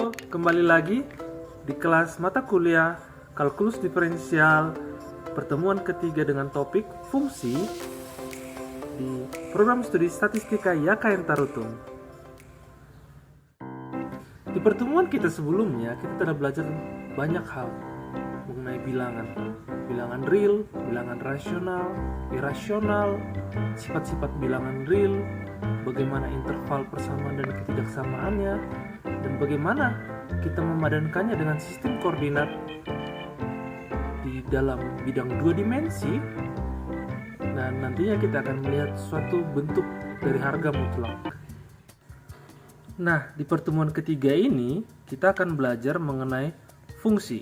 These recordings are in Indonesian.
Kembali lagi di kelas mata kuliah Kalkulus Diferensial pertemuan ketiga dengan topik fungsi di program studi statistika YKN Tarutung. Di pertemuan kita sebelumnya kita telah belajar banyak hal mengenai bilangan real, bilangan rasional, irasional, sifat-sifat bilangan real, bagaimana interval persamaan dan ketidaksamaannya, dan bagaimana kita memadankannya dengan sistem koordinat di dalam bidang dua dimensi. Dan nantinya kita akan melihat suatu bentuk dari harga mutlak. Nah, di pertemuan ketiga ini kita akan belajar mengenai fungsi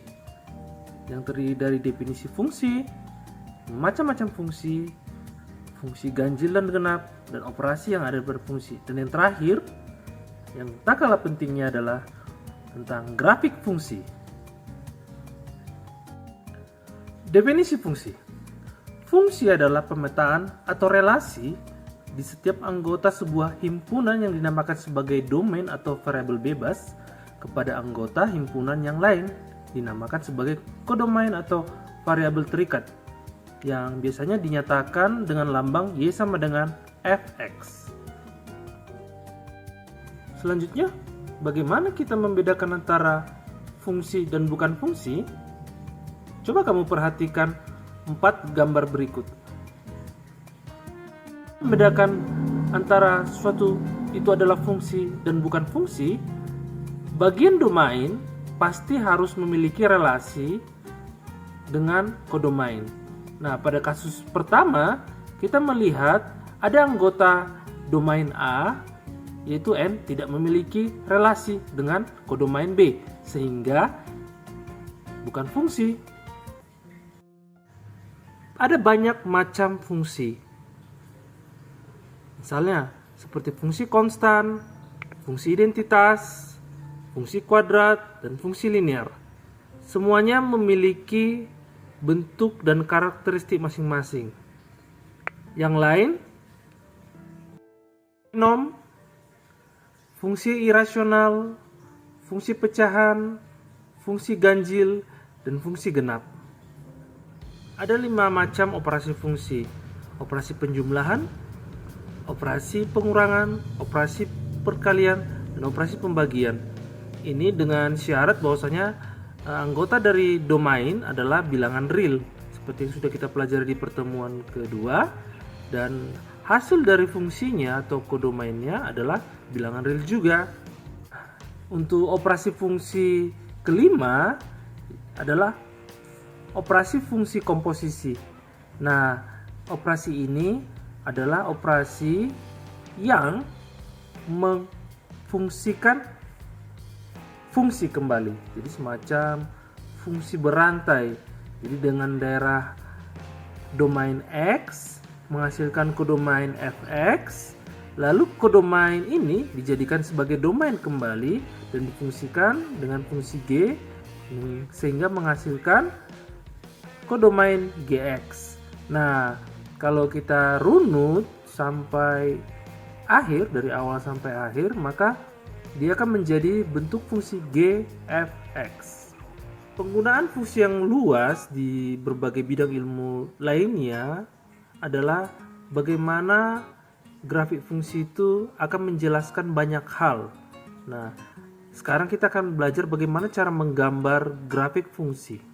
yang terdiri dari definisi fungsi, macam-macam fungsi, fungsi ganjil dan genap, dan operasi yang ada pada fungsi. Dan yang terakhir, yang tak kalah pentingnya adalah tentang grafik fungsi. Definisi fungsi. Fungsi adalah pemetaan atau relasi di setiap anggota sebuah himpunan yang dinamakan sebagai domain atau variabel bebas kepada anggota himpunan yang lain dinamakan sebagai kodomain atau variabel terikat yang biasanya dinyatakan dengan lambang Y sama dengan Fx. Selanjutnya, bagaimana kita membedakan antara fungsi dan bukan fungsi? Coba kamu perhatikan 4 gambar berikut. Membedakan antara suatu itu adalah fungsi dan bukan fungsi, bagian domain pasti harus memiliki relasi dengan kodomain. Nah, pada kasus pertama kita melihat ada anggota domain A yaitu N tidak memiliki relasi dengan kodomain B sehingga bukan fungsi. Ada banyak macam fungsi. Misalnya seperti fungsi konstan, fungsi identitas, fungsi kuadrat, dan fungsi linear. Semuanya memiliki bentuk dan karakteristik masing-masing. Yang lain, nom, fungsi irasional, fungsi pecahan, fungsi ganjil, dan fungsi genap. Ada 5 macam operasi fungsi: operasi penjumlahan, operasi pengurangan, operasi perkalian, dan operasi pembagian. Ini dengan syarat bahwasanya anggota dari domain adalah bilangan real seperti yang sudah kita pelajari di pertemuan kedua, dan hasil dari fungsinya atau kodomainnya adalah bilangan real juga. Untuk operasi fungsi kelima adalah operasi fungsi komposisi. Nah, operasi ini adalah operasi yang memfungsikan fungsi kembali. Jadi semacam fungsi berantai. Jadi dengan daerah domain X menghasilkan kodomain Fx, lalu kodomain ini dijadikan sebagai domain kembali dan difungsikan dengan fungsi G sehingga menghasilkan kodomain Gx. Nah, kalau kita runut sampai akhir, dari awal sampai akhir, maka dia akan menjadi bentuk fungsi Gfx. Penggunaan fungsi yang luas di berbagai bidang ilmu lainnya adalah bagaimana grafik fungsi itu akan menjelaskan banyak hal. Nah, sekarang kita akan belajar bagaimana cara menggambar grafik fungsi.